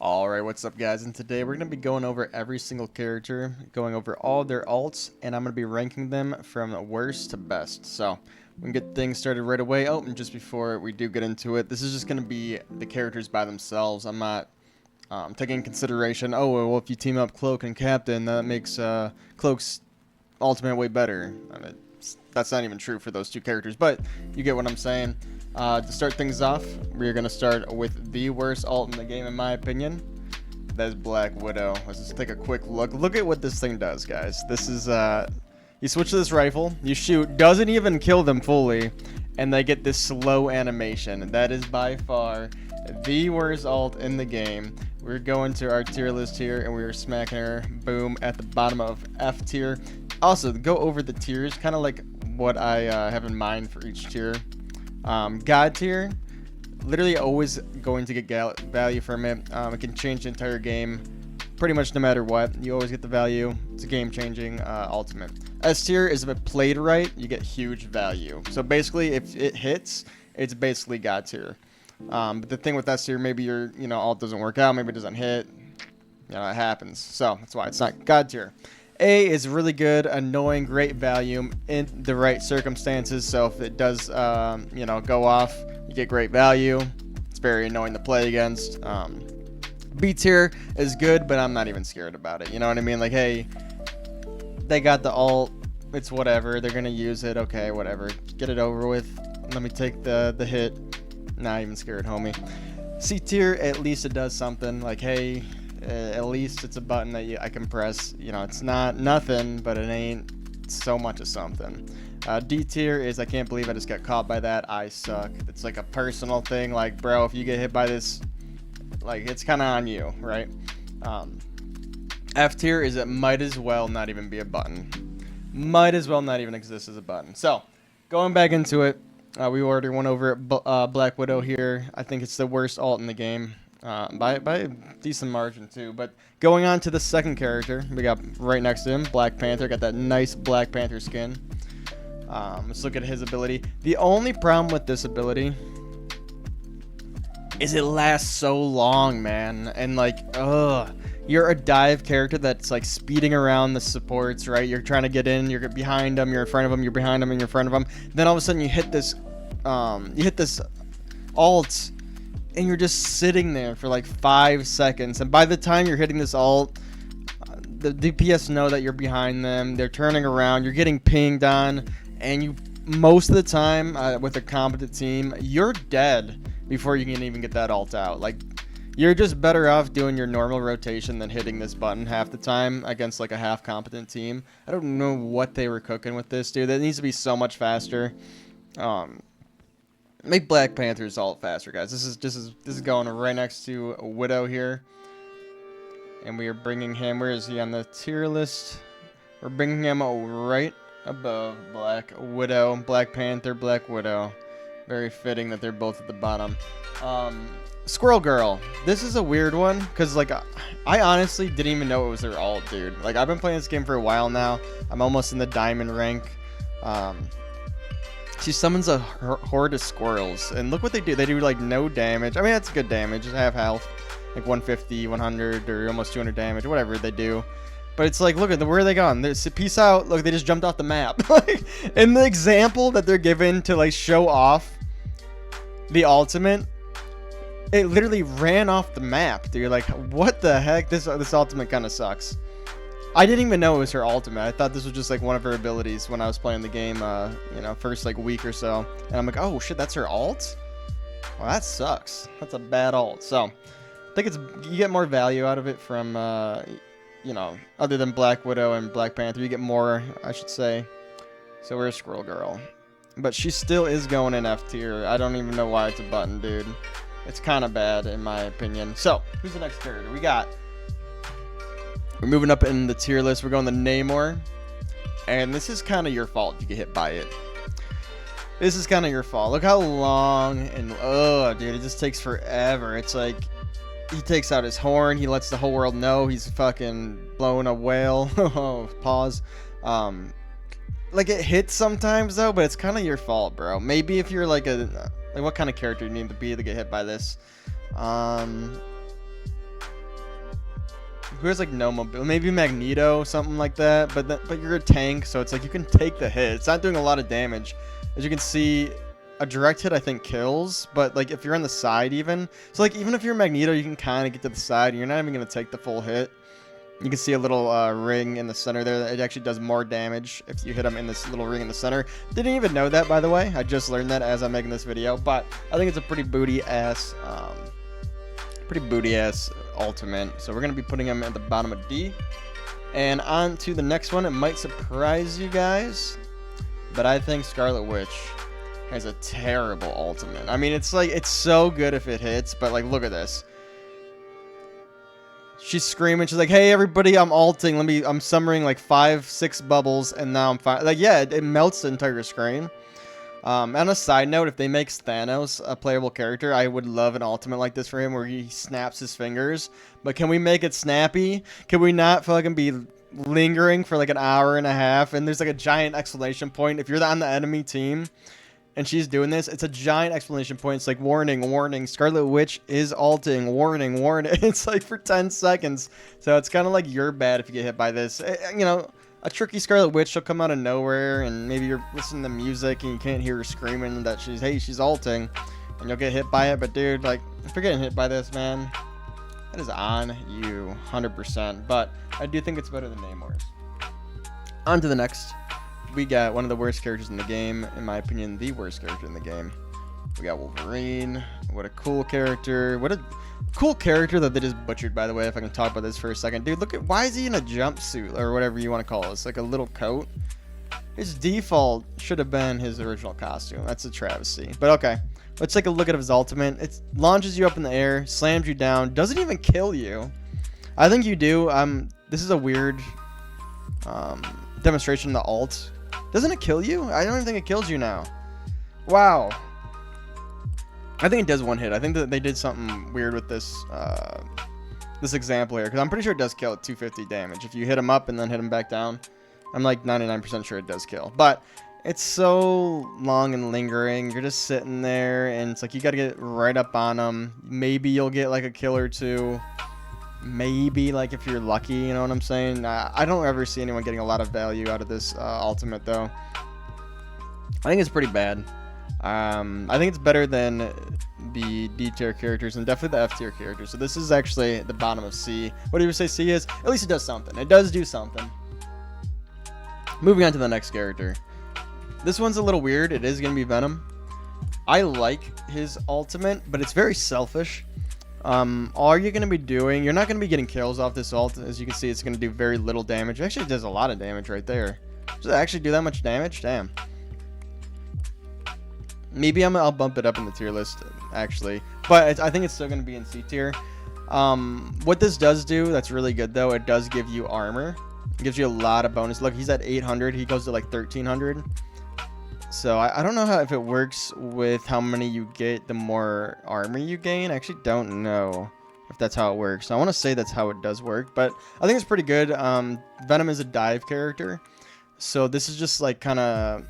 Alright, what's up guys, and today we're going to be going over every single character, going over all their alts, and I'm going to be ranking them from worst to best. So, we can get things started right away. Oh, and just before we do get into it, this is just going to be the characters by themselves. I'm not taking in consideration, oh, well, if you team up Cloak and Captain, that makes Cloak's ultimate way better. I mean, that's not even true for those two characters, but you get what I'm saying. To start things off, we're going to start with the worst ult in the game, in my opinion. That is Black Widow. Let's just take a quick look. Look at what this thing does, guys. This is, you switch to this rifle, you shoot, doesn't even kill them fully, and they get this slow animation. That is by far the worst ult in the game. We're going to our tier list here, and we're smacking her, boom, at the bottom of F tier. Also, go over the tiers, kind of like what I have in mind for each tier. God tier, literally always going to get value from it. It can change the entire game pretty much no matter what. You always get the value. It's a game-changing ultimate. S tier is if it played right, you get huge value. So basically, if it hits, it's basically God tier. But the thing with S tier, maybe your ult doesn't work out, maybe it doesn't hit. It happens. So that's why it's not God tier. A is really good, annoying, great value in the right circumstances. So if it does, go off, you get great value. It's very annoying to play against. B tier is good, but I'm not even scared about it. You know what I mean? Like, hey, they got the ult. It's whatever. They're gonna use it. Okay, whatever. Get it over with. Let me take the hit. Not even scared, homie. C tier, at least it does something. Like, hey. At least it's a button that I can press. It's not nothing, but it ain't so much of something. D tier is I can't believe I just got caught by that. I suck. It's like a personal thing. Like, bro, if you get hit by this, like, it's kind of on you, right? F tier is it might as well not even be a button. Might as well not even exist as a button. So, going back into it, we already went over Black Widow here. I think it's the worst ult in the game. By a decent margin too. But going on to the second character, we got right next to him, Black Panther. Got that nice Black Panther skin. Let's look at his ability. The only problem with this ability is it lasts so long, man. And like, you're a dive character that's like speeding around the supports, right? You're trying to get in, you're behind them, you're in front of them, you're behind them, and you're in front of them. Then all of a sudden you hit this ult, and you're just sitting there for like 5 seconds, and by the time you're hitting this ult, the DPS know that you're behind them. They're turning around, you're getting pinged on, and you most of the time with a competent team, you're dead before you can even get that ult out. Like, you're just better off doing your normal rotation than hitting this button half the time against like a half competent team. I don't know what they were cooking with this, dude. That needs to be so much faster. Make Black Panther's ult faster, guys. This is going right next to Widow here, and we are bringing him. Where is he on the tier list? We're bringing him right above Black Widow, Black Panther, Black Widow. Very fitting that they're both at the bottom. Squirrel Girl. This is a weird one because like I honestly didn't even know it was their ult, dude. Like, I've been playing this game for a while now. I'm almost in the diamond rank. She summons a horde of squirrels, and look what they do. They do like no damage. I mean, that's good damage. It's half health, like 150, 100, or almost 200 damage, whatever they do. But it's like, look at where are they gone? Peace out. Look, they just jumped off the map. Like, in the example that they're given to like show off the ultimate, it literally ran off the map, dude. Like, what the heck? This ultimate kind of sucks. I didn't even know it was her ultimate. I thought this was just like one of her abilities when I was playing the game, first like week or so. And I'm like, oh shit, that's her ult? Well, that sucks. That's a bad ult. So, I think you get more value out of it from, other than Black Widow and Black Panther. You get more, I should say. So where's Squirrel Girl? But she still is going in F tier. I don't even know why it's a button, dude. It's kind of bad in my opinion. So, who's the next character? We're moving up in the tier list. We're going to Namor. And this is kind of your fault if you get hit by it. This is kind of your fault. Look how long and... oh, dude, it just takes forever. It's like... he takes out his horn. He lets the whole world know he's fucking blowing a whale. Oh, pause. Like, it hits sometimes, though, but it's kind of your fault, bro. Maybe if you're like a... like, what kind of character you need to be to get hit by this? who has like no mobility? Maybe Magneto, something like that. But you're a tank, so it's like you can take the hit. It's not doing a lot of damage. As you can see, a direct hit I think kills, but like if you're on the side even, so like even if you're Magneto, you can kind of get to the side and you're not even gonna take the full hit. You can see a little ring in the center there. It actually does more damage if you hit him in this little ring in the center. Didn't even know that, by the way. I just learned that as I'm making this video, but I think it's a pretty booty ass ultimate. So we're gonna be putting him at the bottom of D. And on to the next one. It might surprise you guys, but I think Scarlet Witch has a terrible ultimate. I mean, it's like, it's so good if it hits, but like, look at this. She's screaming. She's like, "Hey, everybody! I'm ulting. I'm summoning like 5-6 bubbles, and now I'm fine." Like, yeah, it melts the entire screen. On a side note, if they make Thanos a playable character, I would love an ultimate like this for him, where he snaps his fingers. But can we make it snappy? Can we not fucking be lingering for like an hour and a half? And there's like a giant exclamation point if you're on the enemy team. And she's doing this, it's a giant exclamation point. It's like, warning, warning, Scarlet Witch is ulting, warning, warning. It's like for 10 seconds. So it's kind of like you're bad if you get hit by this. You know, a tricky Scarlet Witch, she'll come out of nowhere, and maybe you're listening to music and you can't hear her screaming that she's ulting, and you'll get hit by it. But dude, like, if you're getting hit by this, man, that is on you, 100%. But I do think it's better than Namor's. On to the next. We got one of the worst characters in the game, in my opinion, the worst character in the game. We got Wolverine. What a cool character. What a cool character that they just butchered, by the way, if I can talk about this for a second. Dude, look at, why is he in a jumpsuit, or whatever you want to call it? It's like a little coat. His default should have been his original costume. That's a travesty. But okay, let's take a look at his ultimate. It launches you up in the air, slams you down, doesn't even kill you. I think you do. This is a weird demonstration of the ult. Doesn't it kill you? I don't even think it kills you now. Wow. I think it does one hit. I think that they did something weird with this this example here, because I'm pretty sure it does kill at 250 damage. If you hit him up and then hit him back down, I'm like 99% sure it does kill. But it's so long and lingering. You're just sitting there, and it's like you got to get right up on him. Maybe you'll get like a kill or two. Maybe, like, if you're lucky, you know what I'm saying? I don't ever see anyone getting a lot of value out of this ultimate, though. I think it's pretty bad. I think it's better than the D tier characters and definitely the F tier characters. So this is actually the bottom of C. What do you say C is? At least it does something. It does do something. Moving on to the next character. This one's a little weird. It is going to be Venom. I like his ultimate, but it's very selfish. All you're going to be doing, you're not going to be getting kills off this ult. As you can see, it's going to do very little damage. It actually does a lot of damage right there. Does it actually do that much damage? Damn. Maybe I'll bump it up in the tier list, actually. But I think it's still going to be in C tier. What this does do that's really good, though, it does give you armor. It gives you a lot of bonus. Look, he's at 800. He goes to like 1300. So I don't know if it works with how many you get the more armor you gain. I actually don't know if that's how it works. I want to say that's how it does work, but I think it's pretty good. Venom is a dive character, so this is just like kind of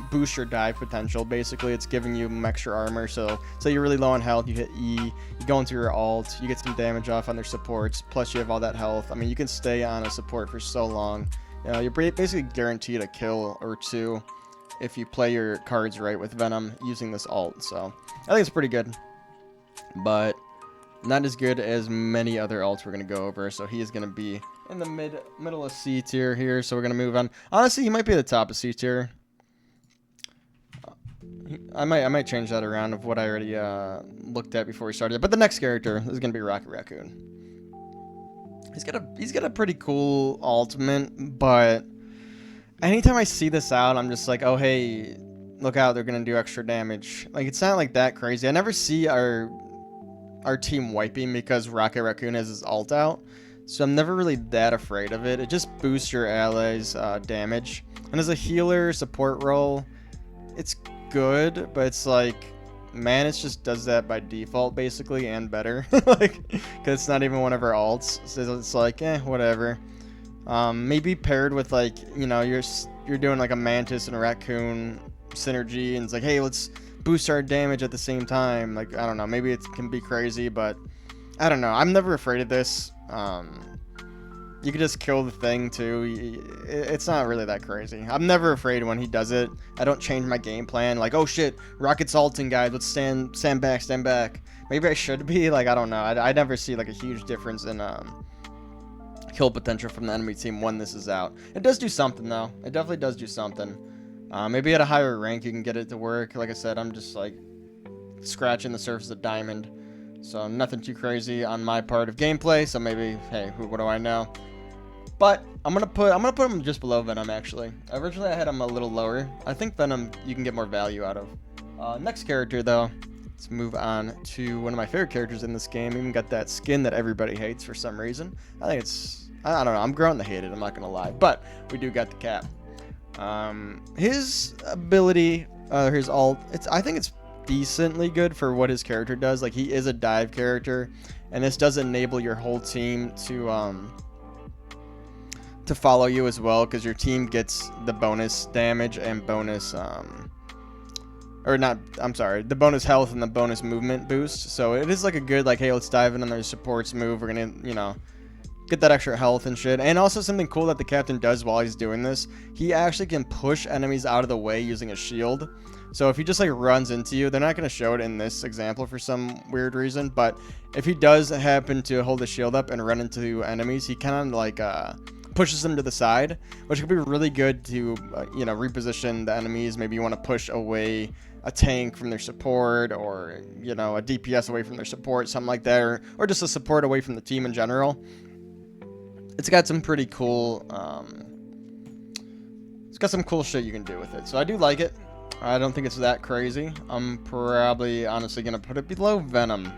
boost your dive potential. Basically, it's giving you extra armor. So say you're really low on health, you hit E, you go into your ult, you get some damage off on their supports, plus you have all that health. I mean, you can stay on a support for so long. You know, you're basically guaranteed a kill or two if you play your cards right with Venom using this ult. So I think it's pretty good, but not as good as many other ults we're going to go over. So he is going to be in the middle of C tier here. So we're going to move on. Honestly, he might be at the top of C tier. I might change that around of what I already looked at before we started. But the next character is going to be Raccoon. He's got a pretty cool ultimate, but anytime I see this out, I'm just like, oh, hey, look out, they're going to do extra damage. Like, it's not like that crazy. I never see our team wiping because Raccoon has his ult out. So I'm never really that afraid of it. It just boosts your allies' damage. And as a healer support role, it's good, but it's like, Mantis just does that by default, basically, and better. Like, because it's not even one of our ults. So it's like, whatever. Maybe paired with, like, you know, you're doing like a Mantis and a Raccoon synergy, and it's like, hey, let's boost our damage at the same time. Like, I don't know, maybe it can be crazy, but I don't know. I'm never afraid of this. You can just kill the thing too. It's not really that crazy. I'm never afraid when he does it. I don't change my game plan. Like, oh shit, Rocket's ulting, guys. Let's stand back, stand back. Maybe I should be. Like, I don't know. I never see like a huge difference in kill potential from the enemy team when this is out. It does do something though. It definitely does do something. Maybe at a higher rank you can get it to work. Like I said, I'm just like scratching the surface of diamond. So nothing too crazy on my part of gameplay. So maybe, hey, what do I know? But I'm gonna put him just below Venom actually. Originally I had him a little lower. I think Venom you can get more value out of. Next character though, let's move on to one of my favorite characters in this game. Even got that skin that everybody hates for some reason. I think I don't know. I'm growing to hate it. I'm not gonna lie. But we do got the cap. His ability, his ult. I think it's decently good for what his character does. Like he is a dive character, and this does enable your whole team to follow you as well, because your team gets the bonus damage and bonus or not, I'm sorry, the bonus health and the bonus movement boost. So it is like a good, like, hey, let's dive in on their supports move. We're gonna, you know, get that extra health and shit. And also something cool that the captain does while he's doing this, he actually can push enemies out of the way using a shield. So if he just like runs into you, they're not going to show it in this example for some weird reason, but if he does happen to hold the shield up and run into enemies, he kind of like pushes them to the side, which could be really good to you know, reposition the enemies. Maybe you want to push away a tank from their support, or you know, a DPS away from their support, something like that, or just a support away from the team in general. It's got some pretty cool it's got some cool shit you can do with it, so I do like it. I don't think it's that crazy. I'm probably honestly gonna put it below Venom.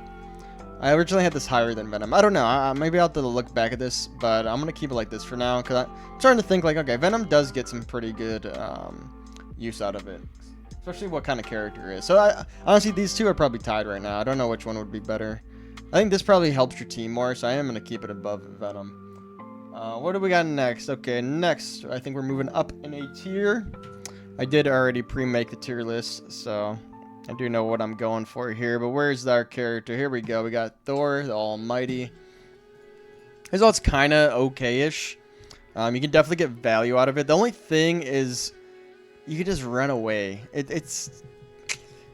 I originally had this higher than Venom. I don't know. Maybe I'll have to look back at this, but I'm going to keep it like this for now, because I'm starting to think, like, okay, Venom does get some pretty good use out of it, especially what kind of character it is. So, honestly, these two are probably tied right now. I don't know which one would be better. I think this probably helps your team more, so I am going to keep it above Venom. What do we got next? Okay, next, I think we're moving up in a tier. I did already pre-make the tier list, so I do know what I'm going for here, but where's our character? Here we go. We got Thor, the Almighty. His ult's kind of okay-ish. You can definitely get value out of it. The only thing is, you can just run away. If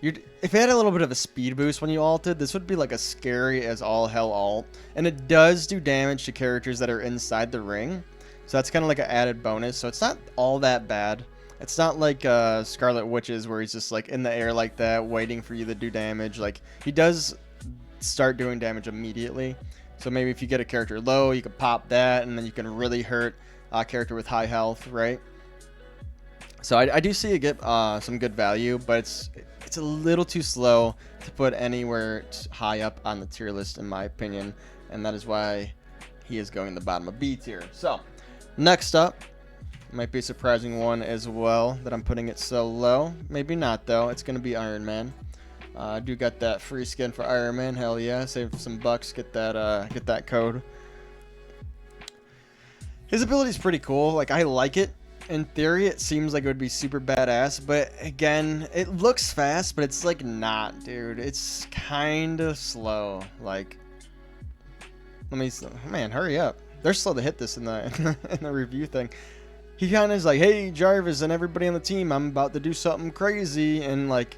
it had a little bit of a speed boost when you ulted, this would be like a scary as all hell ult. And it does do damage to characters that are inside the ring. So that's kind of like an added bonus. So it's not all that bad. It's not like Scarlet Witch's, where he's just like in the air like that, waiting for you to do damage. Like, he does start doing damage immediately. So maybe if you get a character low, you can pop that, and then you can really hurt a character with high health, right? So I do see it get some good value, but it's a little too slow to put anywhere high up on the tier list, in my opinion. And that is why he is going to the bottom of B tier. So, next up, might be a surprising one as well that I'm putting it so low. Maybe not though. It's gonna be Iron Man. I do got that free skin for Iron Man. Hell yeah! Save some bucks. Get that code. His ability is pretty cool. Like, I like it. In theory, it seems like it would be super badass, but again, it looks fast, but it's like not, dude. It's kind of slow. Like, man, hurry up. They're slow to hit this in the review thing. He kind of is like, hey, Jarvis and everybody on the team, I'm about to do something crazy. And, like,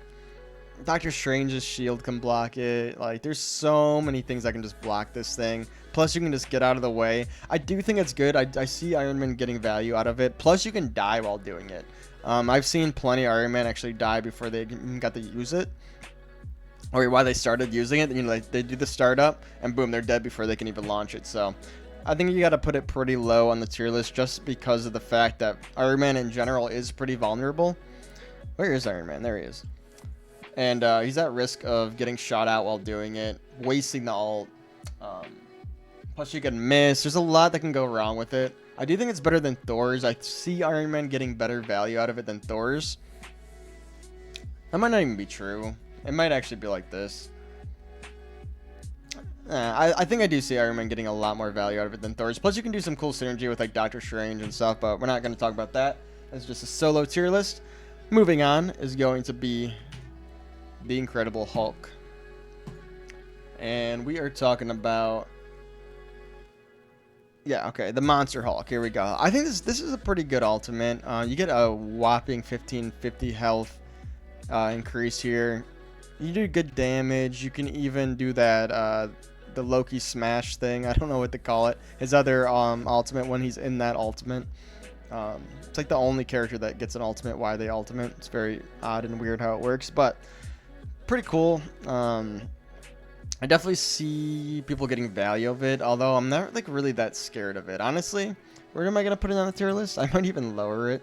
Doctor Strange's shield can block it. Like, there's so many things that can just block this thing. Plus, you can just get out of the way. I do think it's good. I see Iron Man getting value out of it. Plus, you can die while doing it. I've seen plenty of Iron Man actually die before they even got to use it. Or while they started using it. You know, like, they do the startup, and boom, they're dead before they can even launch it. So I think you got to put it pretty low on the tier list, just because of the fact that Iron Man in general is pretty vulnerable. Where is Iron Man? There he is. And he's at risk of getting shot out while doing it, wasting the ult. Plus, you can miss. There's a lot that can go wrong with it. I do think it's better than Thor's. I see Iron Man getting better value out of it than Thor's. That might not even be true. It might actually be like this. I think I do see Iron Man getting a lot more value out of it than Thor's. Plus, you can do some cool synergy with, like, Doctor Strange and stuff, but we're not going to talk about that. It's just a solo tier list. Moving on is going to be the Incredible Hulk. And we are talking about Yeah, okay, the Monster Hulk. Here we go. I think this is a pretty good ultimate. You get a whopping 1550 health increase here. You do good damage. You can even do that the Loki smash thing. I don't know what to call it. His other ultimate when he's in that ultimate. It's like the only character that gets an ultimate. Why they ultimate? It's very odd and weird how it works, but pretty cool. I definitely see people getting value of it, although I'm not like really that scared of it. Honestly, where am I gonna put it on the tier list? I might even lower it.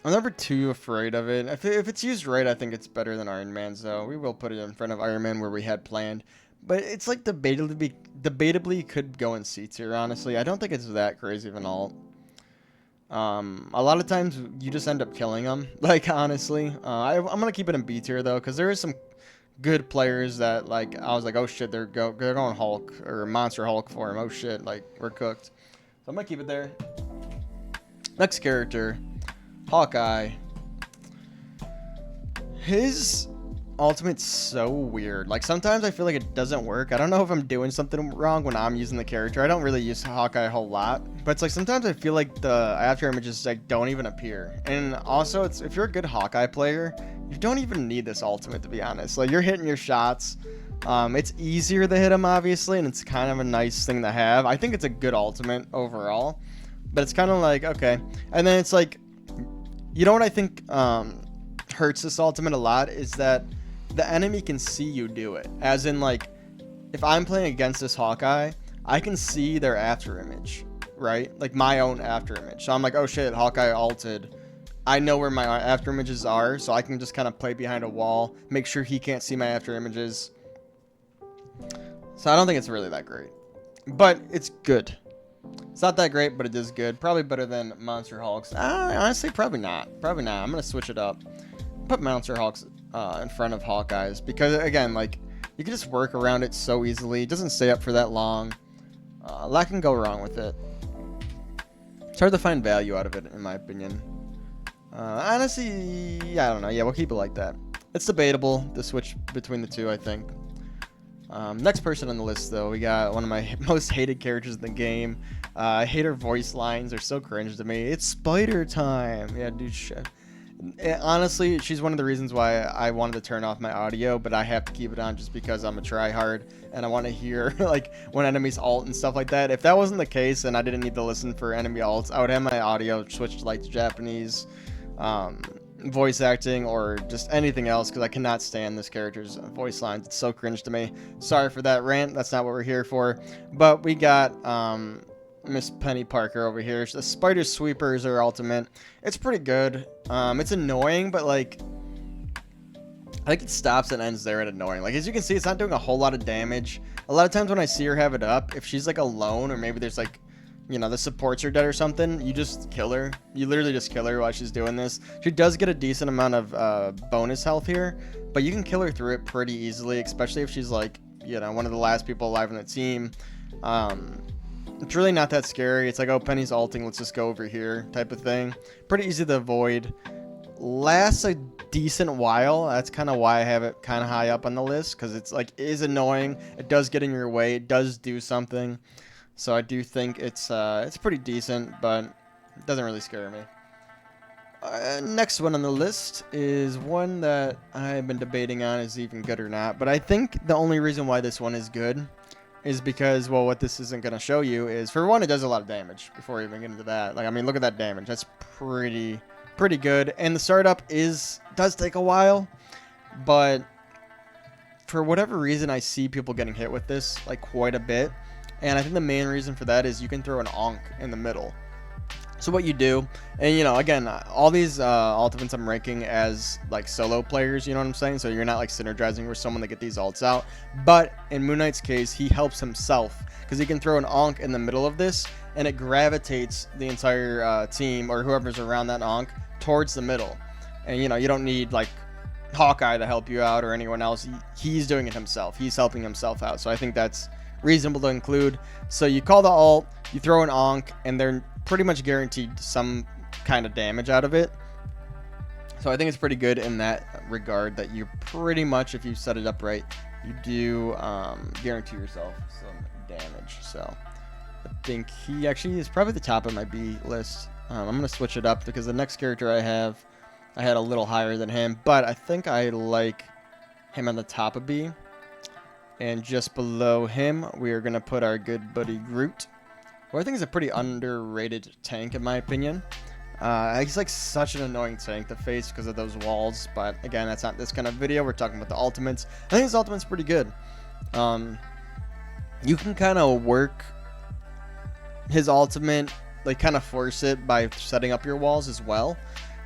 I'm never too afraid of it. If it's used right, I think it's better than Iron Man's, though. We will put it in front of Iron Man where we had planned. But it's like debatably could go in C tier, honestly. I don't think it's that crazy of an alt. A lot of times you just end up killing them. Like, honestly. I'm going to keep it in B tier, though, because there is some good players that, like, I was like, oh shit, they're going Hulk or Monster Hulk for him. Oh shit, like, we're cooked. So I'm going to keep it there. Next character. Hawkeye. His ultimate's so weird. Like, sometimes I feel like it doesn't work. I don't know if I'm doing something wrong when I'm using the character. I don't really use Hawkeye a whole lot, but it's like sometimes I feel like the after images like don't even appear. And also, it's if you're a good Hawkeye player, you don't even need this ultimate, to be honest. Like, you're hitting your shots. It's easier to hit them, obviously, and it's kind of a nice thing to have. I think it's a good ultimate overall, but it's kind of like, okay. And then it's like, you know what I think hurts this ultimate a lot is that the enemy can see you do it. As in, like, if I'm playing against this Hawkeye, I can see their after image, right? Like, my own after image. So I'm like, oh shit, Hawkeye ulted. I know where my after images are, so I can just kind of play behind a wall, make sure he can't see my after images. So I don't think it's really that great. But it's good. It's not that great, but it is good. Probably better than Monster Hulks. Honestly, probably not. Probably not. I'm going to switch it up. Put Monster Hulks in front of Hawkeyes. Because, again, like, you can just work around it so easily. It doesn't stay up for that long. A lot can go wrong with it. It's hard to find value out of it, in my opinion. Honestly, yeah, I don't know. Yeah, we'll keep it like that. It's debatable, the switch between the two, I think. Next person on the list, though, we got one of my most hated characters in the game. I hate her voice lines. They're so cringe to me. It's spider time. Yeah, dude, shit. Honestly, she's one of the reasons why I wanted to turn off my audio, but I have to keep it on just because I'm a tryhard and I want to hear like when enemies ult and stuff like that. If that wasn't the case and I didn't need to listen for enemy ults, I would have my audio switched to like to Japanese voice acting or just anything else because I cannot stand this character's voice lines. It's so cringe to me. Sorry for that rant. That's not what we're here for. But we got Miss Peni Parker over here. The Spider Sweeper is her ultimate. It's pretty good. It's annoying, but like I think it stops and ends there at annoying. Like, as you can see, it's not doing a whole lot of damage. A lot of times when I see her have it up, if she's like alone or maybe there's like, you know, the supports are dead or something, you just kill her. You literally just kill her while she's doing this. She does get a decent amount of bonus health here, but you can kill her through it pretty easily, especially if she's like, you know, one of the last people alive on the team. It's really not that scary. It's like, oh, Penny's ulting, let's just go over here type of thing. Pretty easy to avoid. Lasts a decent while. That's kind of why I have it kind of high up on the list, because it's like, it is annoying. It does get in your way. It does do something. So I do think it's pretty decent, but it doesn't really scare me. Next one on the list is one that I've been debating on is even good or not. But I think the only reason why this one is good is because, well, what this isn't going to show you is, for one, it does a lot of damage before we even get into that. Like, I mean, look at that damage. That's pretty good. And the startup does take a while, but for whatever reason, I see people getting hit with this, like, quite a bit. And I think the main reason for that is you can throw an Ankh in the middle. So what you do, and you know, again, all these ultimates I'm ranking as like solo players, you know what I'm saying? So you're not like synergizing with someone to get these ults out. But in Moon Knight's case, he helps himself because he can throw an Ankh in the middle of this and it gravitates the entire team or whoever's around that Ankh towards the middle. And you know, you don't need like Hawkeye to help you out or anyone else. He's doing it himself. He's helping himself out. So I think that's reasonable to include. So you call the ult, you throw an Ankh, and they're pretty much guaranteed some kind of damage out of it. So I think it's pretty good in that regard, that you pretty much, if you set it up right, you do guarantee yourself some damage. So I think he actually is probably the top of my B list. I'm going to switch it up because the next character I had a little higher than him, but I think I like him on the top of B. And just below him, we are going to put our good buddy Groot, who I think is a pretty underrated tank in my opinion. He's like such an annoying tank to face because of those walls, but again, that's not this kind of video. We're talking about the ultimates. I think his ultimate's pretty good. You can kind of work his ultimate, like kind of force it by setting up your walls as well.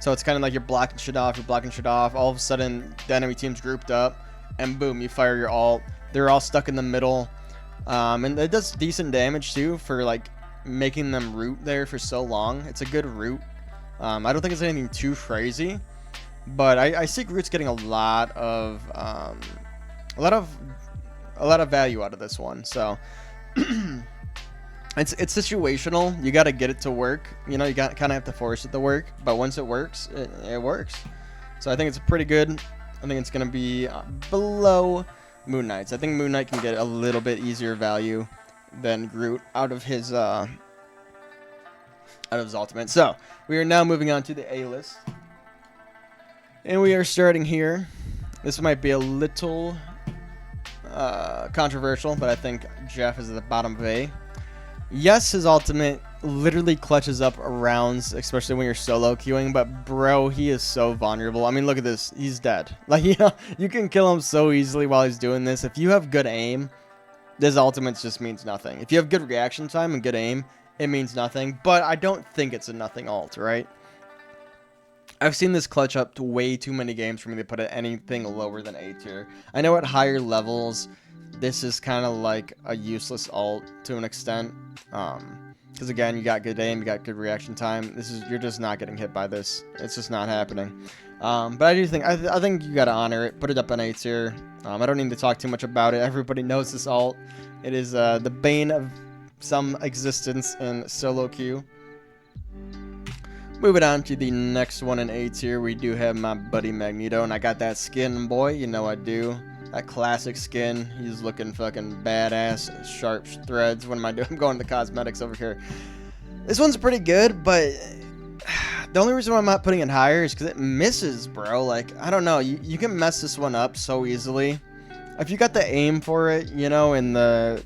So it's kind of like you're blocking shit off, all of a sudden the enemy team's grouped up, and boom, you fire your ult. They're all stuck in the middle, and it does decent damage too for like making them root there for so long. It's a good root. I don't think it's anything too crazy, but I see Groot's getting a lot of value out of this one. So it's situational. You got to get it to work. You know, you got kind of have to force it to work. But once it works, it works. So I think it's pretty good. I think it's gonna be below Moon Knight's. I think Moon Knight can get a little bit easier value than Groot out of his ultimate. So we are now moving on to the A list, and we are starting here. This might be a little controversial, but I think Jeff is at the bottom of A. Yes, his ultimate literally clutches up rounds, especially when you're solo queuing, but bro, he is so vulnerable. I mean, look at this. He's dead. Like, you know, you can kill him so easily while he's doing this. If you have good aim, this ultimate just means nothing. If you have good reaction time and good aim, it means nothing, but I don't think it's a nothing ult, right? I've seen this clutch up to way too many games for me to put it anything lower than A tier. I know at higher levels, this is kind of like a useless ult to an extent. Because again, you got good aim, you got good reaction time. You're just not getting hit by this. It's just not happening. But I do think, I think you gotta honor it. Put it up on A tier. I don't need to talk too much about it. Everybody knows this ult. It is the bane of some existence in solo queue. Moving on to the next one in A tier, we do have my buddy Magneto, and I got that skin, boy. You know I do. That classic skin. He's looking fucking badass. Sharp threads. What am I doing? I'm going to cosmetics over here. This one's pretty good, but the only reason why I'm not putting it higher is because it misses, bro. Like, I don't know. You can mess this one up so easily. If you got the aim for it, you know, in the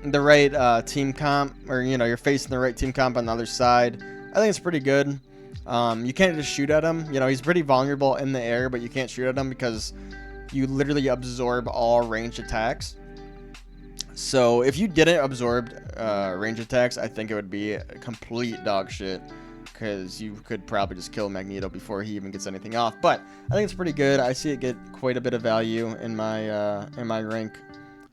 right team comp, or, you know, you're facing the right team comp on the other side, I think it's pretty good. You can't just shoot at him. You know, he's pretty vulnerable in the air, but you can't shoot at him because you literally absorb all ranged attacks. So if you didn't absorb range attacks, I think it would be a complete dog shit, because you could probably just kill Magneto before he even gets anything off. But I think it's pretty good. I see it get quite a bit of value in my rank,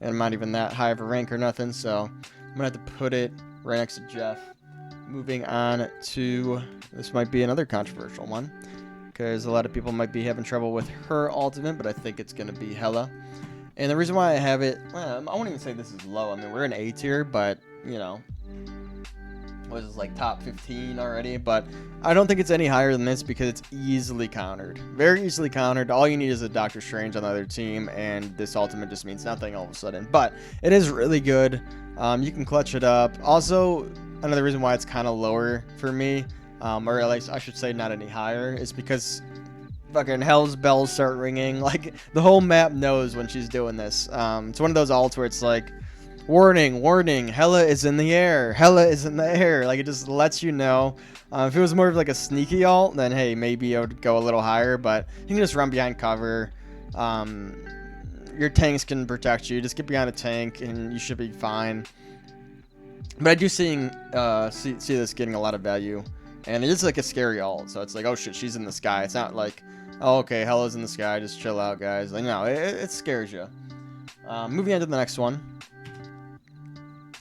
and I'm not even that high of a rank or nothing. So I'm gonna have to put it right next to Jeff. Moving on to, this might be another controversial one, because a lot of people might be having trouble with her ultimate, but I think it's going to be Hela. And the reason why I have it, well, I won't even say this is low. I mean, we're in A tier, but, you know, was this like top 15 already? But I don't think it's any higher than this because it's easily countered. Very easily countered. All you need is a Doctor Strange on the other team, and this ultimate just means nothing all of a sudden. But it is really good. You can clutch it up. Also, another reason why it's kind of lower for me, or at least I should say not any higher, is because fucking hell's bells start ringing. Like, the whole map knows when she's doing this. It's one of those ults where it's like, warning, warning, Hela is in the air. Hela is in the air. Like, it just lets you know. If it was more of like a sneaky ult, then hey, maybe I would go a little higher, but you can just run behind cover. Your tanks can protect you. Just get behind a tank and you should be fine. But I do see this getting a lot of value, and it is like a scary ult. So it's like, oh shit, she's in the sky. It's not like, oh okay, Hela's in the sky, just chill out, guys. Like, no, it scares you. Moving on to the next one.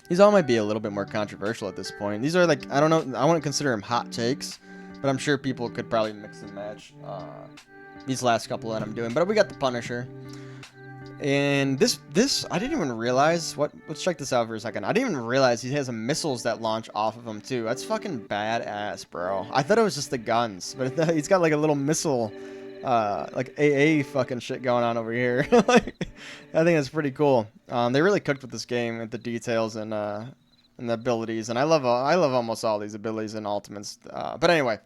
These all might be a little bit more controversial at this point. These are like, I don't know, I wouldn't consider them hot takes, but I'm sure people could probably mix and match these last couple that I'm doing. But we got the Punisher. And this I didn't even realize. Let's check this out for a second. I didn't even realize he has missiles that launch off of him too. That's fucking badass, bro. I thought it was just the guns, but he's got like a little missile like AA fucking shit going on over here. Like, I think that's pretty cool. They really cooked with this game with the details and the abilities, and I love almost all these abilities and ultimates. But anyway,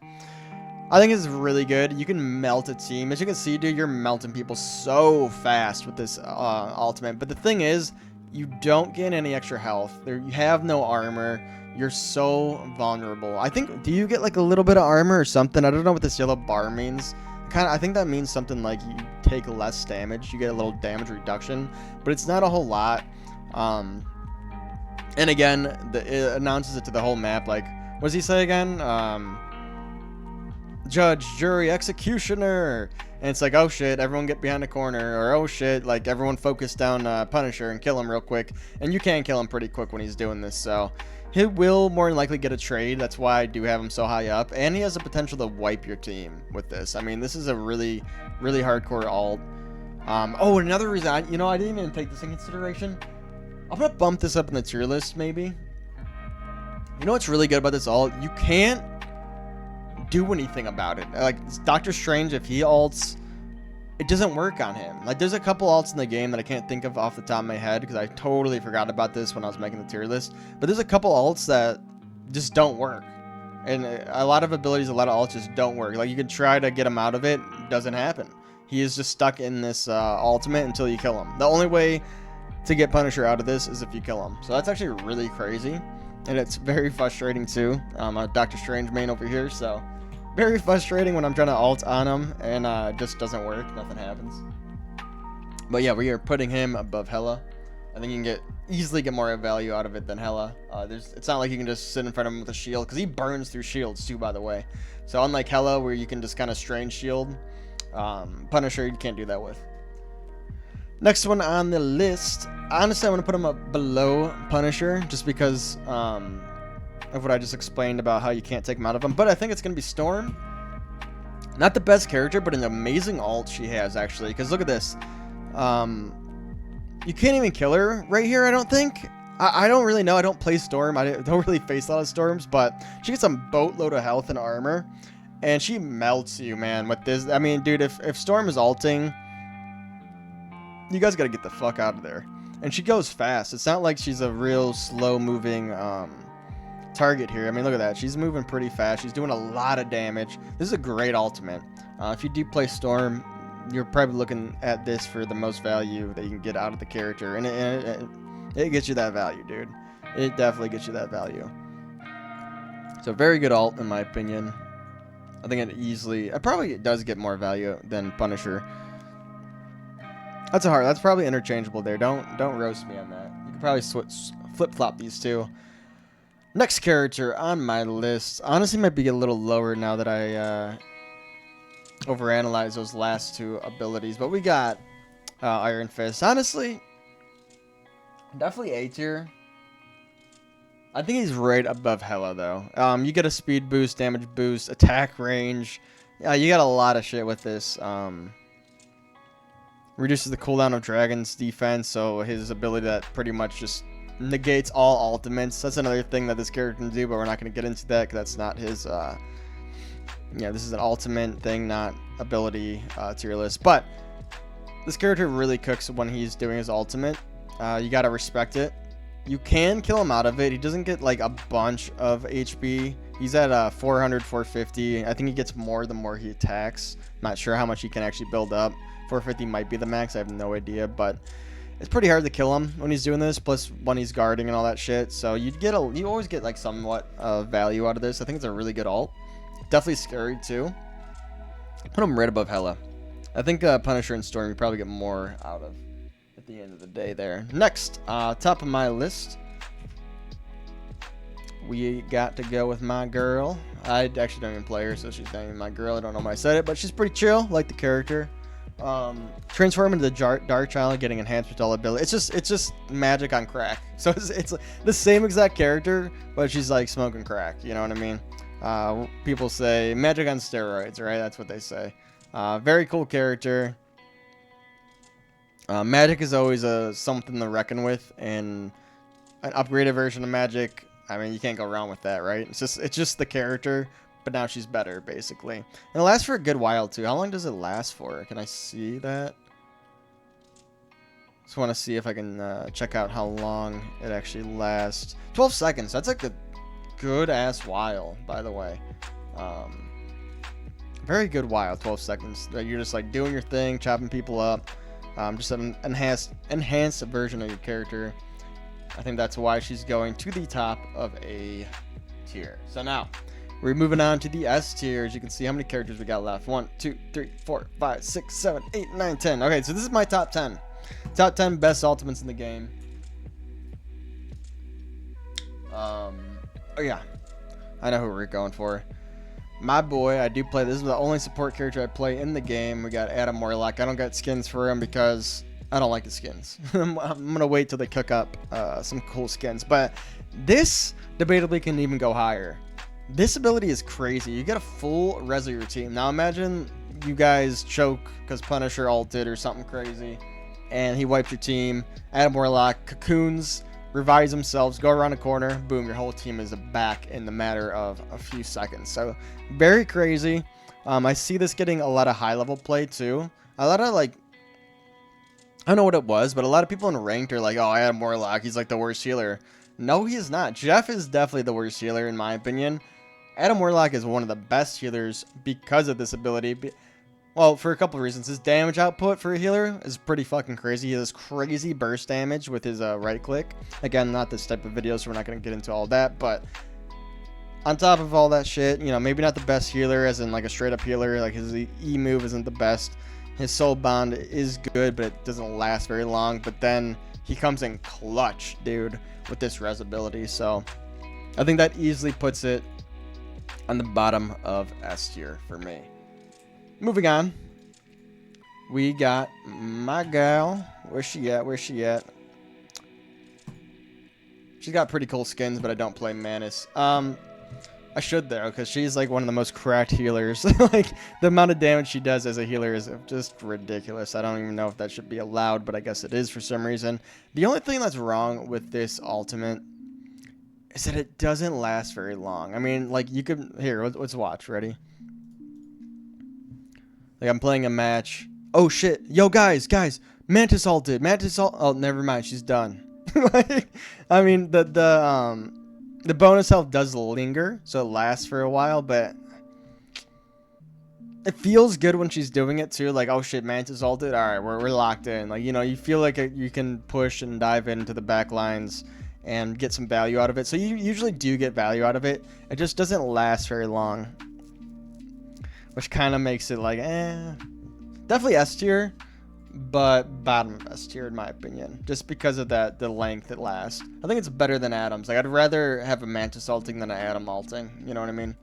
I think it's really good. You can melt a team. As you can see, dude, you're melting people so fast with this ultimate. But the thing is, you don't gain any extra health. You have no armor. You're so vulnerable. I think, do you get like a little bit of armor or something? I don't know what this yellow bar means. I think that means something like you take less damage. You get a little damage reduction, but it's not a whole lot. And again, it announces it to the whole map. Like, what does he say again? Judge, jury, executioner. And it's like, oh shit, everyone get behind the corner. Or oh shit, like everyone focus down Punisher and kill him real quick. And you can kill him pretty quick when he's doing this, so he will more than likely get a trade. That's why I do have him so high up. And he has the potential to wipe your team with this. I mean, this is a really, really hardcore ult. Oh, another reason, I didn't even take this in consideration. I'm going to bump this up in the tier list, maybe. You know what's really good about this ult? You can't do anything about it. Like, Doctor Strange, if he ults, it doesn't work on him. Like, there's a couple ults in the game that I can't think of off the top of my head because I totally forgot about this when I was making the tier list. But there's a couple ults that just don't work. And a lot of abilities, a lot of ults just don't work. Like, you can try to get him out of it. It doesn't happen. He is just stuck in this ultimate until you kill him. The only way to get Punisher out of this is if you kill him. So that's actually really crazy. And it's very frustrating, too. I'm a Doctor Strange main over here, so very frustrating when I'm trying to ult on him and it just doesn't work. Nothing happens. But yeah, we are putting him above Hela. I think you can easily get more value out of it than Hela. It's not like you can just sit in front of him with a shield, because he burns through shields too, by the way. So unlike Hela, where you can just kind of strange shield, Punisher you can't do that with. Next one on the list, honestly, I'm going to put him up below Punisher, just because of what I just explained about how you can't take him out of him. But I think it's going to be Storm. Not the best character, but an amazing ult she has, actually. Because look at this. You can't even kill her right here, I don't think. I don't really know. I don't play Storm. I don't really face a lot of Storms. But she gets a boatload of health and armor. And she melts you, man, with this. I mean, dude, if Storm is ulting, you guys got to get the fuck out of there. And she goes fast. It's not like she's a real slow-moving target here. I mean, look at that. She's moving pretty fast. She's doing a lot of damage. This is a great ultimate. If you do play Storm, you're probably looking at this for the most value that you can get out of the character. And it gets you that value, dude. It definitely gets you that value. So very good ult, in my opinion. I think it probably does get more value than Punisher. That's probably interchangeable there. Don't roast me on that. You can probably flip-flop these two. Next character on my list, honestly, might be a little lower now that I overanalyze those last two abilities. But we got Iron Fist. Honestly, definitely A tier. I think he's right above Hela, though. You get a speed boost, damage boost, attack range. Yeah, you got a lot of shit with this. Reduces the cooldown of Dragon's defense, so his ability that pretty much just negates all ultimates. That's another thing that this character can do, but we're not going to get into that because that's not his. This is an ultimate thing, not ability tier list. But this character really cooks when he's doing his ultimate. You got to respect it. You can kill him out of it. He doesn't get like a bunch of HP. He's at 400, 450. I think he gets more the more he attacks. Not sure how much he can actually build up. 450 might be the max. I have no idea, but it's pretty hard to kill him when he's doing this. Plus when he's guarding and all that shit. So you always get like somewhat of value out of this. I think it's a really good ult. Definitely scary too. Put him right above Hela. I think Punisher and Storm you probably get more out of at the end of the day there. Next, top of my list, we got to go with my girl. I actually don't even play her, so she's not even my girl. I don't know why I said it, but she's pretty chill. Like the character. Transform into the Dark Child, getting enhanced with all ability. It's just magic on crack. So it's the same exact character, but she's like smoking crack. You know what I mean? People say magic on steroids, right? That's what they say. Very cool character. Magic is always something to reckon with, and an upgraded version of Magic. I mean, you can't go wrong with that, right? It's just the character but now she's better, basically. And it lasts for a good while, too. How long does it last for? Can I see that? Just want to see if I can check out how long it actually lasts. 12 seconds. That's like a good-ass while, by the way. Very good while, 12 seconds. You're just like doing your thing, chopping people up. Just an enhanced version of your character. I think that's why she's going to the top of A tier. So now, we're moving on to the S tier. As you can see, how many characters we got left? 1, 2, 3, 4, 5, 6, 7, 8, 9, 10. Okay, so this is my top 10. Top 10 best ultimates in the game. Oh yeah, I know who we're going for. My boy, I do play. This is the only support character I play in the game. We got Adam Warlock. I don't got skins for him because I don't like the skins. I'm gonna wait till they cook up some cool skins. But this debatably can even go higher. This ability is crazy. You get a full res of your team. Now imagine you guys choke because Punisher ulted or something crazy, and he wipes your team. Adam Warlock cocoons, revives themselves, go around the corner, boom, your whole team is back in the matter of a few seconds. So very crazy. I see this getting a lot of high level play too. A lot of like, I don't know what it was, but a lot of people in ranked are like, oh, Adam Warlock, he's like the worst healer. No, he is not. Jeff is definitely the worst healer in my opinion. Adam Warlock is one of the best healers because of this ability. Well, for a couple of reasons. His damage output for a healer is pretty fucking crazy. He has crazy burst damage with his right click. Again, not this type of video, so we're not going to get into all that. But on top of all that shit, you know, maybe not the best healer, as in like a straight up healer. Like his E move isn't the best. His soul bond is good, but it doesn't last very long. But then he comes in clutch, dude, with this res ability. So I think that easily puts it on the bottom of S tier for me. Moving on, we got my gal. Where's she at? Where's she at? She's got pretty cool skins, but I don't play Mantis. I should though, because she's like one of the most cracked healers. Like the amount of damage she does as a healer is just ridiculous. I don't even know if that should be allowed, but I guess it is for some reason. The only thing that's wrong with this ultimate is that it doesn't last very long. I mean, like you could, here, let's watch. Ready? Like I'm playing a match. Oh shit. Yo guys, Mantis ulted. Oh, never mind. She's done. Like, I mean, the bonus health does linger, so it lasts for a while, but it feels good when she's doing it too. Like, oh shit, Mantis ulted. All right, we're locked in. Like, you know, you feel like you can push and dive into the back lines and get some value out of it. So you usually do get value out of it. It just doesn't last very long, which kind of makes it like, definitely S tier, but bottom of S tier in my opinion, just because of the length it lasts. I think it's better than Adam's. Like I'd rather have a Mantis ulting than an Adam ulting. You know what I mean?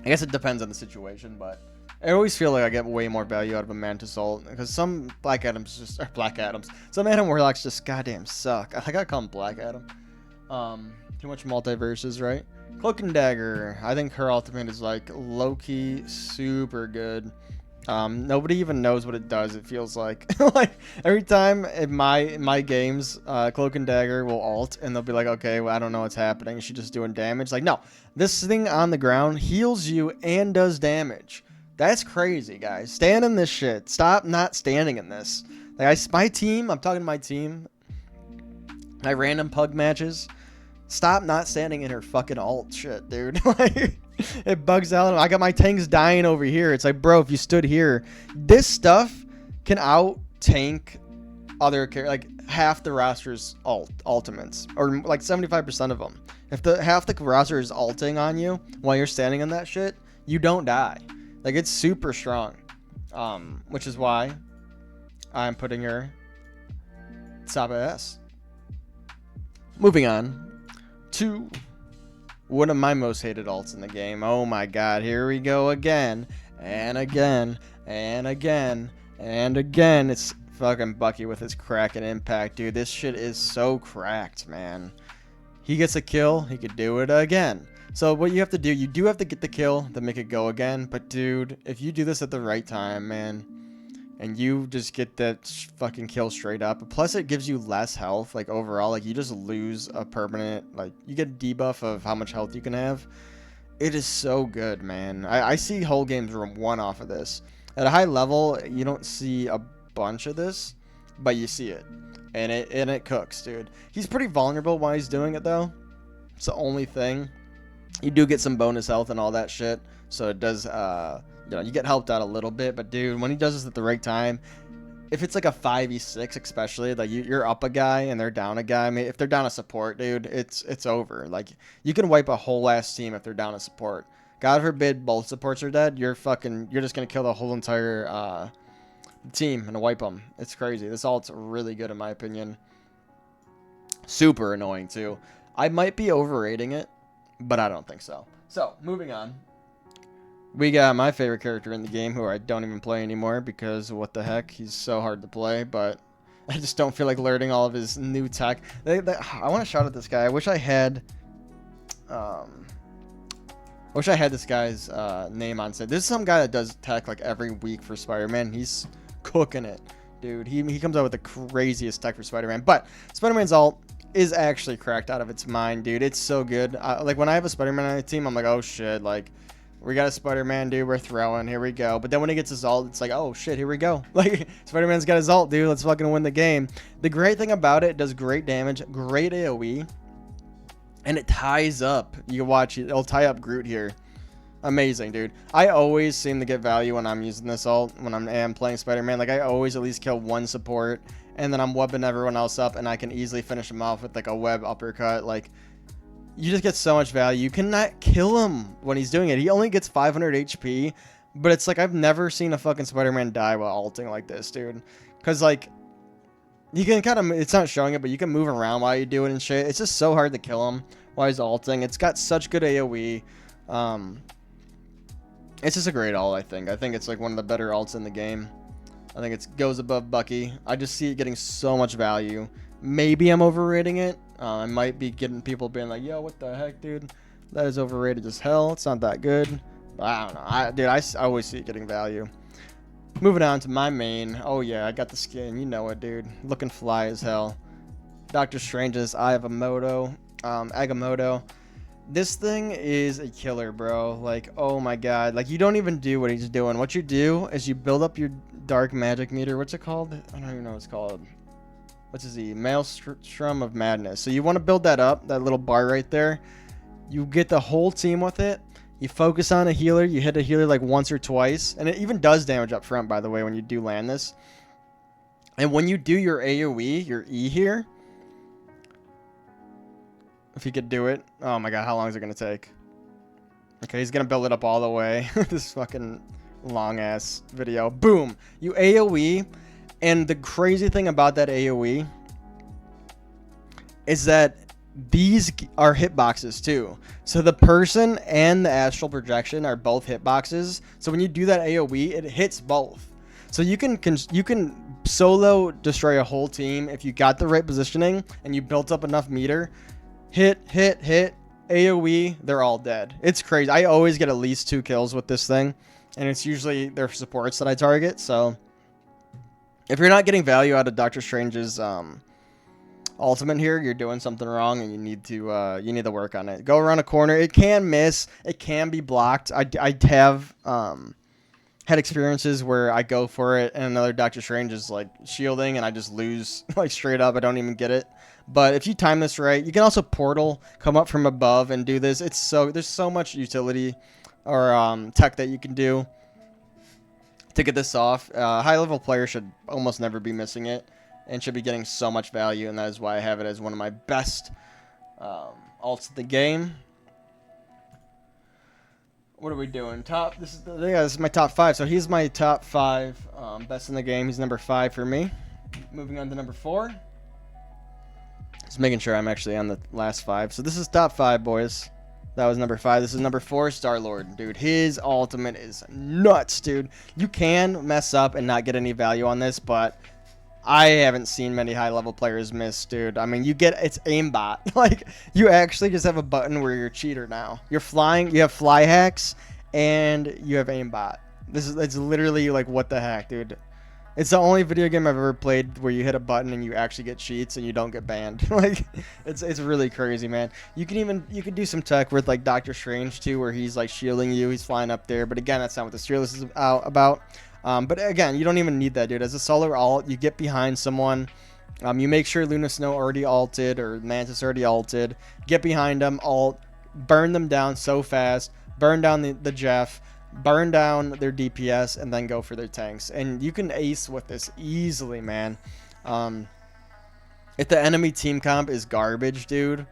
I guess it depends on the situation, but I always feel like I get way more value out of a Mantis ult because some Black Adams, some Adam Warlocks just goddamn suck. I gotta call him Black Adam. Too much multiverses, right? Cloak and Dagger. I think her ultimate is like low-key super good. Nobody even knows what it does. It feels like like every time in my games, Cloak and Dagger will ult and they'll be like, okay, well, I don't know what's happening. Is she just doing damage? Like, no, this thing on the ground heals you and does damage. That's crazy, guys. Stand in this shit. Stop not standing in this. Like my team. I'm talking to my team. My random pug matches. Stop not standing in her fucking ult shit, dude. Like, it bugs out. I got my tanks dying over here. It's like, bro, if you stood here, this stuff can out tank other characters, like half the roster's ultimates, or like 75% of them. If half the roster is ulting on you while you're standing in that shit, you don't die. Like it's super strong, which is why I'm putting her top of S. Moving on to one of my most hated ults in the game. Oh my god, here we go again and again and again and again. It's fucking Bucky with his crack and impact, dude. This shit is so cracked, man. He gets a kill, he could do it again. So what you have to do, you do have to get the kill to make it go again. But dude, if you do this at the right time, man, and you just get that fucking kill straight up. Plus, it gives you less health, like, overall. Like, you just lose a permanent, like, you get a debuff of how much health you can have. It is so good, man. I see whole games room one off of this. At a high level, you don't see a bunch of this, but you see it. And it cooks, dude. He's pretty vulnerable while he's doing it, though. It's the only thing. You do get some bonus health and all that shit. So it does, you get helped out a little bit. But, dude, when he does this at the right time, if it's like a 5v6 especially, like you're up a guy and they're down a guy. I mean, if they're down a support, dude, it's over. Like, you can wipe a whole ass team if they're down a support. God forbid both supports are dead. You're just gonna kill the whole entire team and wipe them. It's crazy. This ult's really good in my opinion. Super annoying too. I might be overrating it, but I don't think so. So, moving on. We got my favorite character in the game, who I don't even play anymore because what the heck, he's so hard to play, but I just don't feel like learning all of his new tech. I want to shout at this guy. I wish I had this guy's name on set. This is some guy that does tech like every week for Spider-Man. He's cooking it, dude. He comes out with the craziest tech for Spider-Man, but Spider-Man's ult is actually cracked out of its mind, dude. It's so good. Like when I have a Spider-Man on the team, I'm like, oh shit, like, we got a Spider-Man, dude. We're throwing. Here we go. But then when he gets his ult, it's like, oh, shit, here we go. Like, Spider-Man's got his ult, dude. Let's fucking win the game. The great thing about it does great damage, great AoE, and it ties up. You can watch it. It'll tie up Groot here. Amazing, dude. I always seem to get value when I'm using this ult, when I am playing Spider-Man. Like, I always at least kill one support, and then I'm webbing everyone else up, and I can easily finish them off with, like, a web uppercut. Like, you just get so much value. You cannot kill him when he's doing it. He only gets 500 HP, but it's like I've never seen a fucking Spider-Man die while ulting like this, dude. Because, like, you can kind of, it's not showing it, but you can move around while you do it and shit. It's just so hard to kill him while he's ulting. It's got such good AoE. It's just a great ult, I think. I think it's like one of the better ults in the game. I think it goes above Bucky. I just see it getting so much value. Maybe I'm overrating it. I might be getting people being like, yo, what the heck, dude? That is overrated as hell. It's not that good. But I don't know. Dude, I always see it getting value. Moving on to my main. Oh, yeah, I got the skin. You know it, dude. Looking fly as hell. Doctor Strange's Eye of Agamotto. This thing is a killer, bro. Like, oh, my God. Like, you don't even do what he's doing. What you do is you build up your dark magic meter. What's it called? I don't even know what it's called. What's his Maelstrom of Madness. So you want to build that up, that little bar right there. You get the whole team with it. You focus on a healer. You hit a healer like once or twice. And it even does damage up front, by the way, when you do land this. And when you do your AoE, your E here, if you could do it. Oh my God, how long is it going to take? Okay, he's going to build it up all the way. This fucking long-ass video. Boom. You AoE. And the crazy thing about that AoE is that these are hitboxes too. So the person and the astral projection are both hitboxes. So when you do that AoE, it hits both. So you can solo destroy a whole team if you got the right positioning and you built up enough meter. Hit, AoE, they're all dead. It's crazy. I always get at least 2 kills with this thing. And it's usually their supports that I target. So if you're not getting value out of Doctor Strange's ultimate here, you're doing something wrong, and you need to work on it. Go around a corner. It can miss. It can be blocked. I have had experiences where I go for it, and another Doctor Strange is like shielding, and I just lose like straight up. I don't even get it. But if you time this right, you can also portal, come up from above, and do this. There's so much utility or tech that you can do to get this off. High-level players should almost never be missing it and should be getting so much value, and that is why I have it as one of my best ults in the game. What are we doing? This is my top 5. So he's my top 5 best in the game. He's number 5 for me. Moving on to number 4. Just making sure I'm actually on the last 5. So this is top 5, boys. That was number 5. This is number 4, Star-Lord. Dude, his ultimate is nuts, dude. You can mess up and not get any value on this, but I haven't seen many high-level players miss, dude. I mean, it's aimbot. Like, you actually just have a button where you're a cheater now. You're flying, you have fly hacks, and you have aimbot. It's literally like, what the heck, dude. It's the only video game I've ever played where you hit a button and you actually get cheats and you don't get banned. Like, it's really crazy, man. You can do some tech with like Doctor Strange too, where he's like shielding you, he's flying up there. But again, that's not what this tier list is about. But again, you don't even need that, dude. As a solo alt, you get behind someone. You make sure Luna Snow already ulted or Mantis already ulted. Get behind them, ult, burn them down so fast. Burn down the Jeff. Burn down their DPS and then go for their tanks. And you can ace with this easily, man. If the enemy team comp is garbage, dude,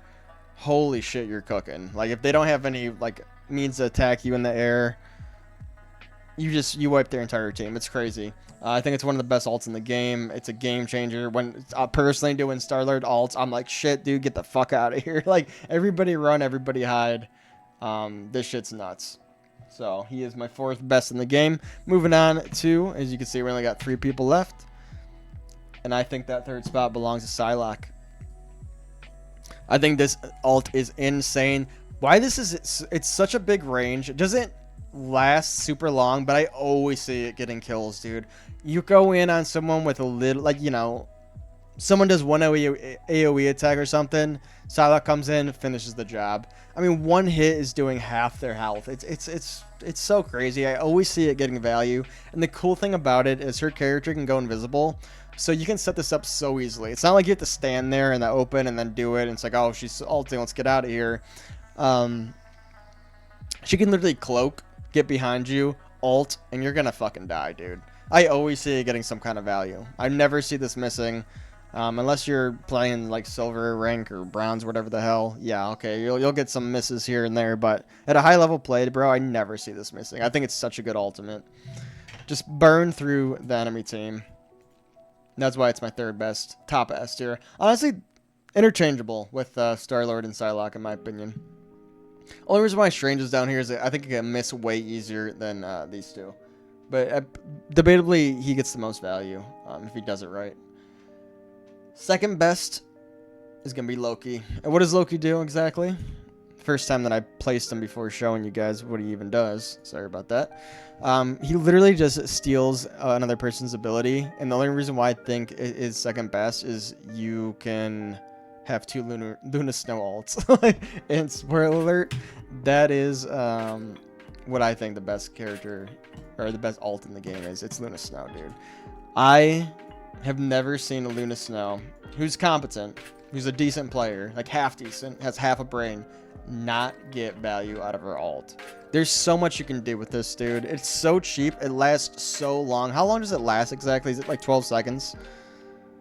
holy shit, you're cooking. Like, if they don't have any like means to attack you in the air, you wipe their entire team. It's crazy. I think it's one of the best ults in the game. It's a game changer. When personally doing Star-Lord ults, I'm like, shit, dude, get the fuck out of here. Like, everybody run, everybody hide. This shit's nuts. So he is my 4th best in the game. Moving on to, as you can see, we only got 3 people left. And I think that 3rd spot belongs to Psylocke. I think this ult is insane. Why this is, it's such a big range. It doesn't last super long, but I always see it getting kills, dude. You go in on someone with a little, like, you know, someone does one AoE attack or something, Psylocke comes in, finishes the job. I mean, one hit is doing half their health. It's so crazy. I always see it getting value. And the cool thing about it is her character can go invisible. So you can set this up so easily. It's not like you have to stand there in the open and then do it. And it's like, oh, she's ulting, let's get out of here. She can literally cloak, get behind you, ult, and you're going to fucking die, dude. I always see it getting some kind of value. I never see this missing. Unless you're playing like silver rank or bronze, whatever the hell. Yeah, okay, you'll get some misses here and there, but at a high level play, bro, I never see this missing. I think it's such a good ultimate. Just burn through the enemy team. That's why it's my 3rd best, top S tier. Honestly, interchangeable with Star-Lord and Psylocke, in my opinion. Only reason why Strange is down here is that I think it can miss way easier than these two. But debatably, he gets the most value if he does it right. 2nd best is going to be Loki. And what does Loki do exactly? First time that I placed him before showing you guys what he even does. Sorry about that. He literally just steals another person's ability. And the only reason why I think it is 2nd best is you can have 2 Luna Snow ults. And spoiler alert, that is what I think the best character or the best ult in the game is. It's Luna Snow, dude. I have never seen a Luna Snow who's competent, who's a decent player, like half decent, has half a brain, not get value out of her ult. There's so much you can do with this, dude. It's so cheap. It lasts so long. How long does it last exactly? Is it like 12 seconds?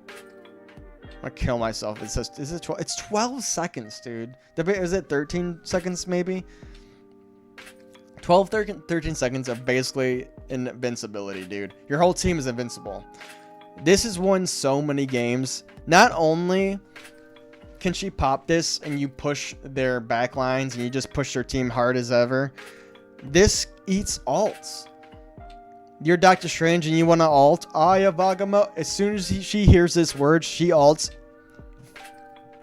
I'm gonna kill myself. It says, is it 12? It's 12 seconds, dude. Is it 13 seconds maybe? 12, 13 seconds of basically invincibility, dude. Your whole team is invincible. This has won so many games. Not only can she pop this and you push their backlines and you just push their team hard as ever, this eats ults. You're Doctor Strange and you want to ult Aya Vagamo. As soon as she hears this word, she ults.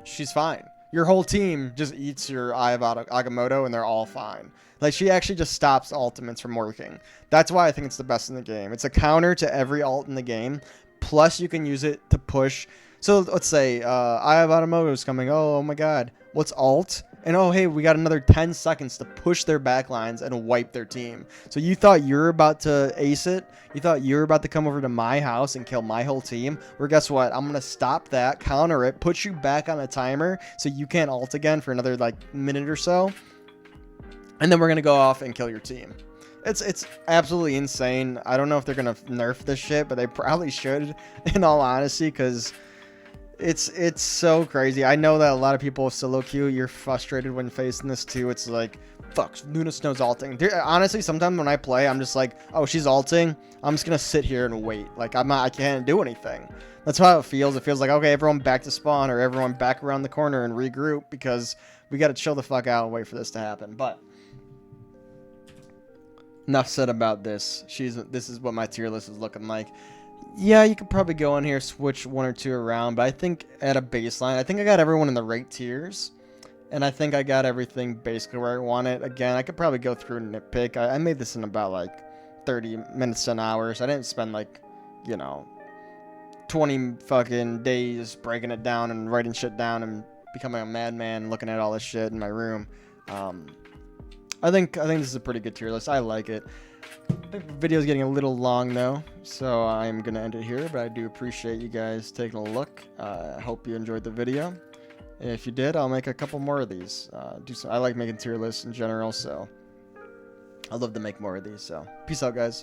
She's fine. Your whole team just eats your Eye of Agamotto and they're all fine. Like, she actually just stops ultimates from working. That's why I think it's the best in the game. It's a counter to every ult in the game. Plus, you can use it to push. So, let's say Eye of Agamotto is coming. Oh my god. What's ult? And oh, hey, we got another 10 seconds to push their backlines and wipe their team. So you thought you were about to ace it? You thought you were about to come over to my house and kill my whole team? Well, guess what? I'm going to stop that, counter it, put you back on a timer so you can't ult again for another, like, minute or so. And then we're going to go off and kill your team. It's absolutely insane. I don't know if they're going to nerf this shit, but they probably should, in all honesty, because it's so crazy. I know that a lot of people solo queue, you're frustrated when facing this too. It's like, fuck, Luna Snow's ulting. Honestly, sometimes when I play, I'm just like, oh, she's ulting. I'm just gonna sit here and wait. Like, I can't do anything. That's how it feels. It feels like, okay, everyone back to spawn or everyone back around the corner and regroup because we gotta chill the fuck out and wait for this to happen. But enough said about this. This is what my tier list is looking like. Yeah, you could probably go in here, switch 1 or 2 around, but I think at a baseline, I think I got everyone in the right tiers, and I think I got everything basically where I want it. Again, I could probably go through and nitpick. I made this in about like 30 minutes to an hour, so I didn't spend like you know, 20 fucking days breaking it down and writing shit down and becoming a madman looking at all this shit in my room. I think this is a pretty good tier list. I like it. The video's getting a little long though, so I'm gonna end it here, but I do appreciate you guys taking a look. I hope you enjoyed the video. If you did, I'll make a couple more of these. I like making tier lists in general, so I'd love to make more of these. So peace out, guys.